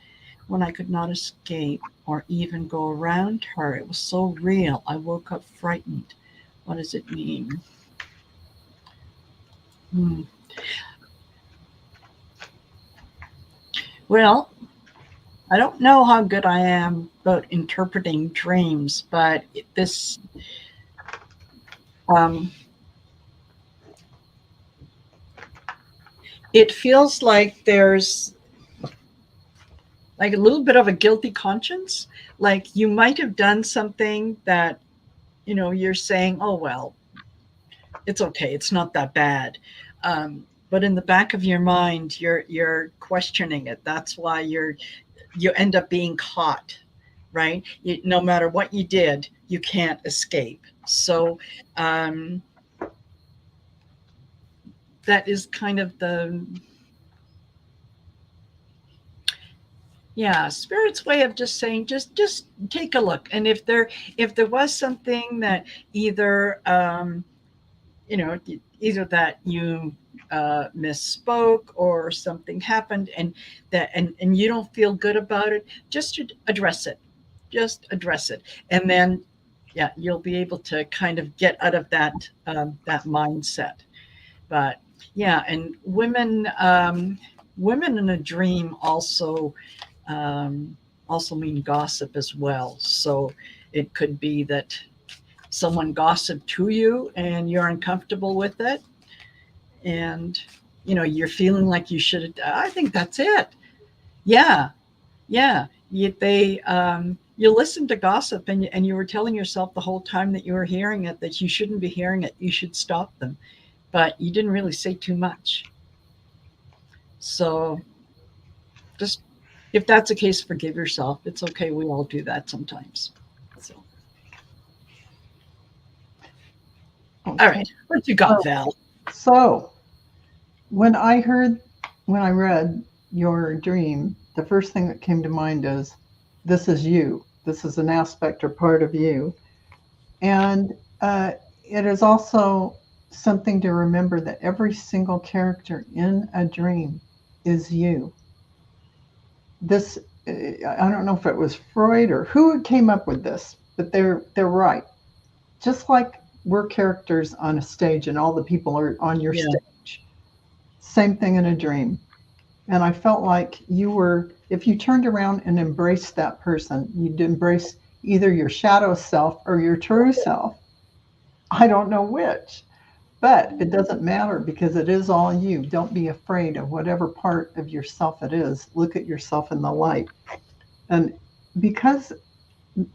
when I could not escape or even go around her. It was so real. I woke up frightened. What does it mean? Hmm. Well, I don't know how good I am about interpreting dreams, but this um, it feels like there's like a little bit of a guilty conscience. Like you might have done something that you're saying, "Oh well, it's okay. It's not that bad." But in the back of your mind, you're questioning it. That's why you end up being caught, right? No matter what you did, you can't escape. So um, that is kind of the, yeah, spirit's way of just saying, just take a look. And if there was something that either either that you misspoke or something happened, and you don't feel good about it, just address it. Just address it, and then yeah, you'll be able to kind of get out of that mindset. But yeah, and women in a dream um, also mean gossip as well. So it could be that someone gossiped to you and you're uncomfortable with it, and you're feeling like you should. I think that's it. Yeah, yeah. You listen to gossip, and you were telling yourself the whole time that you were hearing it that you shouldn't be hearing it. You should stop them, but you didn't really say too much. So just, if that's the case, forgive yourself. It's okay. We all do that sometimes. So, all Okay. right, what you got, Val? So when I heard, when I read your dream, the first thing that came to mind is this is you. This is an aspect or part of you. And it is also something to remember that every single character in a dream is you. This, I don't know if it was Freud or who came up with this, but they're right. Just like we're characters on a stage and all the people are on your stage, same thing in a dream. And I felt like you were, if you turned around and embraced that person, you'd embrace either your shadow self or your true self. I don't know which, but it doesn't matter because it is all you. Don't be afraid of whatever part of yourself it is. Look at yourself in the light. And because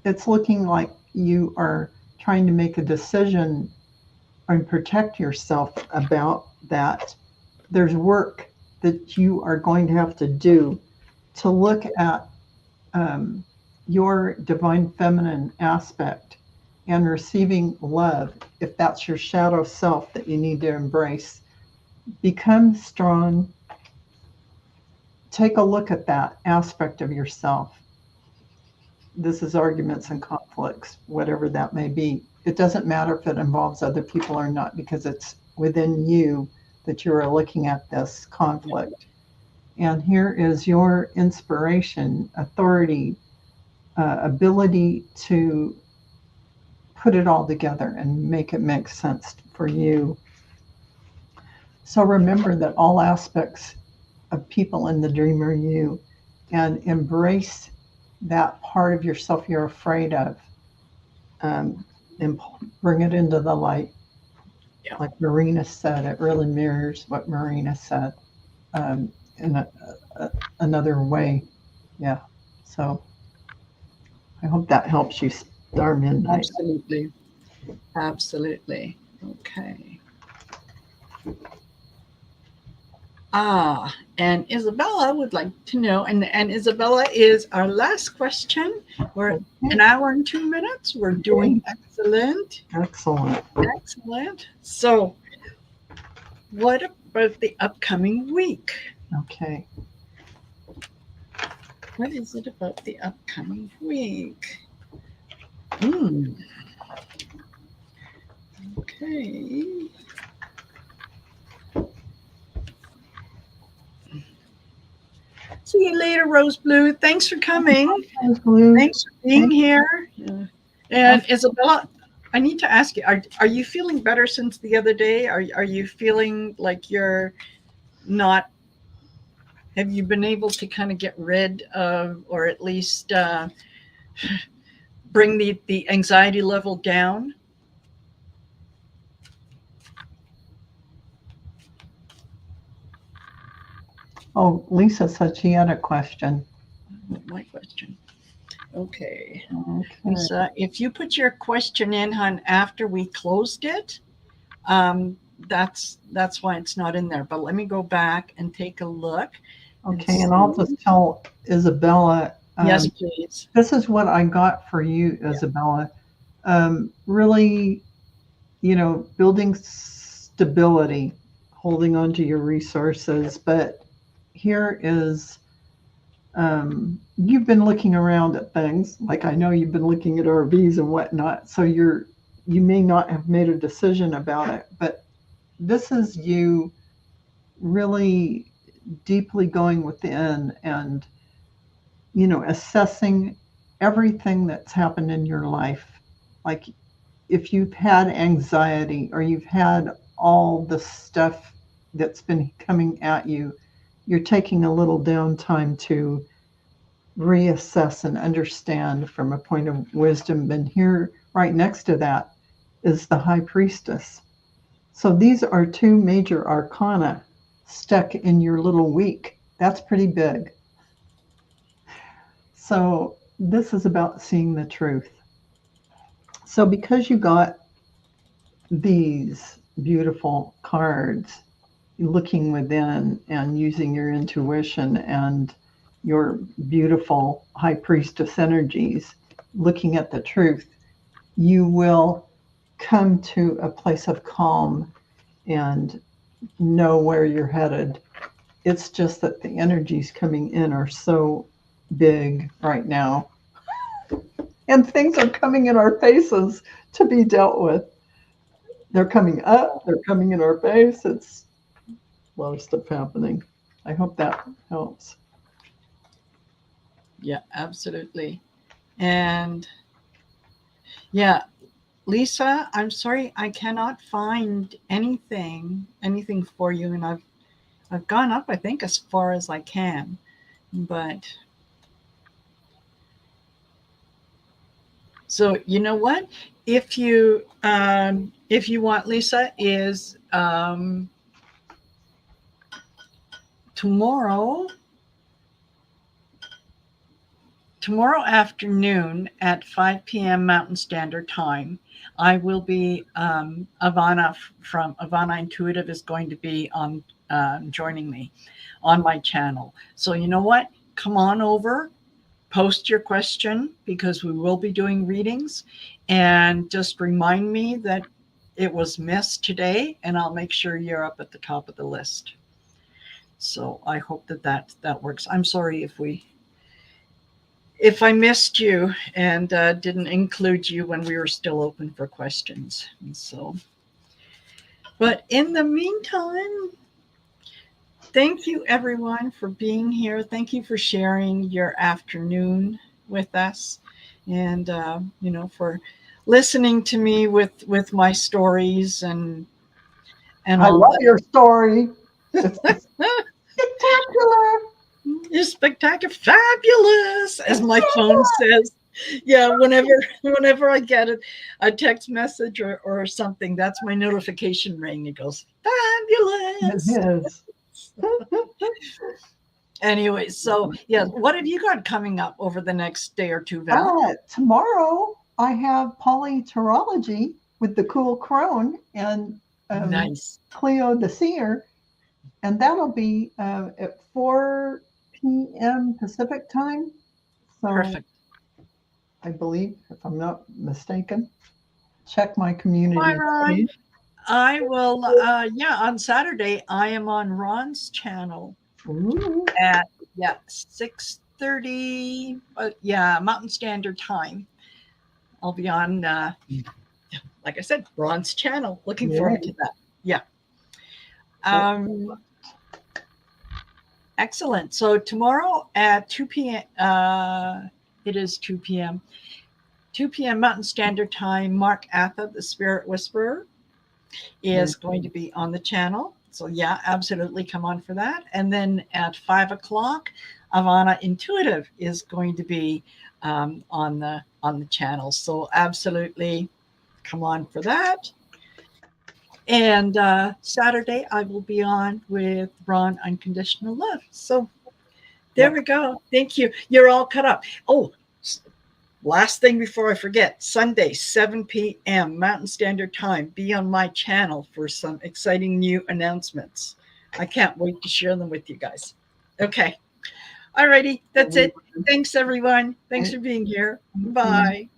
it's looking like you are trying to make a decision and protect yourself about that, there's work that you are going to have to do to look at your divine feminine aspect and receiving love, if that's your shadow self that you need to embrace. Become strong. Take a look at that aspect of yourself. This is arguments and conflicts, whatever that may be. It doesn't matter if it involves other people or not, because it's within you that you're looking at this conflict. And here is your inspiration, authority, ability to put it all together and make it make sense for you. So remember that all aspects of people in the dream are you, and embrace that part of yourself you're afraid of, and bring it into the light. Yeah. Like Marina said, it really mirrors what Marina said in another way. Yeah. So I hope that helps you, Star Midnight. Absolutely. Absolutely. Okay. And Isabella would like to know, and Isabella is our last question. We're an hour and 2 minutes. We're doing excellent. Excellent. Excellent. So what about the upcoming week? Okay. What is it about the upcoming week? Okay. See you later, Rose Blue. Thanks for coming. Rose Blue. Thanks for being here. Yeah. And Isabella, I need to ask you, are you feeling better since the other day? Are you feeling like you're not, have you been able to kind of get rid of, or at least bring the anxiety level down? Oh, Lisa said she had a question. My question. Okay. Lisa, if you put your question in, hon, after we closed it, that's why it's not in there. But let me go back and take a look. Okay, and I'll just tell Isabella. Yes, please. This is what I got for you, Isabella. Really, building stability, holding on to your resources. But here is, you've been looking around at things, like I know you've been looking at RVs and whatnot. So you may not have made a decision about it, but this is you really deeply going within and, assessing everything that's happened in your life. Like if you've had anxiety or you've had all the stuff that's been coming at you, you're taking a little downtime to reassess and understand from a point of wisdom. And here, right next to that, is the High Priestess. So these are two major arcana stuck in your little week. That's pretty big. So this is about seeing the truth. So because you got these beautiful cards, looking within and using your intuition and your beautiful High Priestess energies, looking at the truth, you will come to a place of calm and know where you're headed. It's just that the energies coming in are so big right now. and things are coming in our faces to be dealt with. They're coming up, they're coming in our face. It's a lot of stuff happening. I hope that helps. Yeah, absolutely. And yeah, Lisa, I'm sorry I cannot find anything for you, and I've gone up, I think, as far as I can, but so you know what? If you want, Lisa, is tomorrow afternoon at 5 p.m. Mountain Standard Time, I will be Ivana from Ivana Intuitive is going to be on joining me on my channel. So you know what? Come on over, post your question because we will be doing readings, and just remind me that it was missed today, and I'll make sure you're up at the top of the list. So I hope that works. I'm sorry if I missed you and didn't include you when we were still open for questions. And so, but in the meantime, thank you everyone for being here. Thank you for sharing your afternoon with us, and for listening to me with my stories and I all love that. your story. It's spectacular. You're spectacular, fabulous, as my phone says. Yeah, whenever I get a text message or something, that's my notification ring. It goes fabulous. It is. Anyway, so yeah, what have you got coming up over the next day or two, Val? Tomorrow I have polyterology with the cool crone and Nice. Cleo the seer, and that'll be at 4 p.m. Pacific time. So Perfect. I believe, if I'm not mistaken, check my community Bye, Ron. page. I will. On Saturday I am on Ron's channel Ooh. at 6:30. Mountain Standard Time. I'll be on, like I said, Ron's channel. Looking forward to that. Yeah. Excellent. So tomorrow at 2 p.m. It is 2 p.m. 2 p.m. Mountain Standard Time. Mark Atha, the Spirit Whisperer, is going to be on the channel. So yeah, absolutely come on for that. And then at 5 o'clock, Ivana Intuitive is going to be on the channel. So absolutely come on for that. And Saturday I will be on with Ron Unconditional Love. So there we go. Thank you. You're all cut up. Oh, last thing before I forget, Sunday, 7 p.m. Mountain Standard Time. Be on my channel for some exciting new announcements. I can't wait to share them with you guys. Okay. All righty. That's it. Thanks, everyone. Thanks for being here. Bye.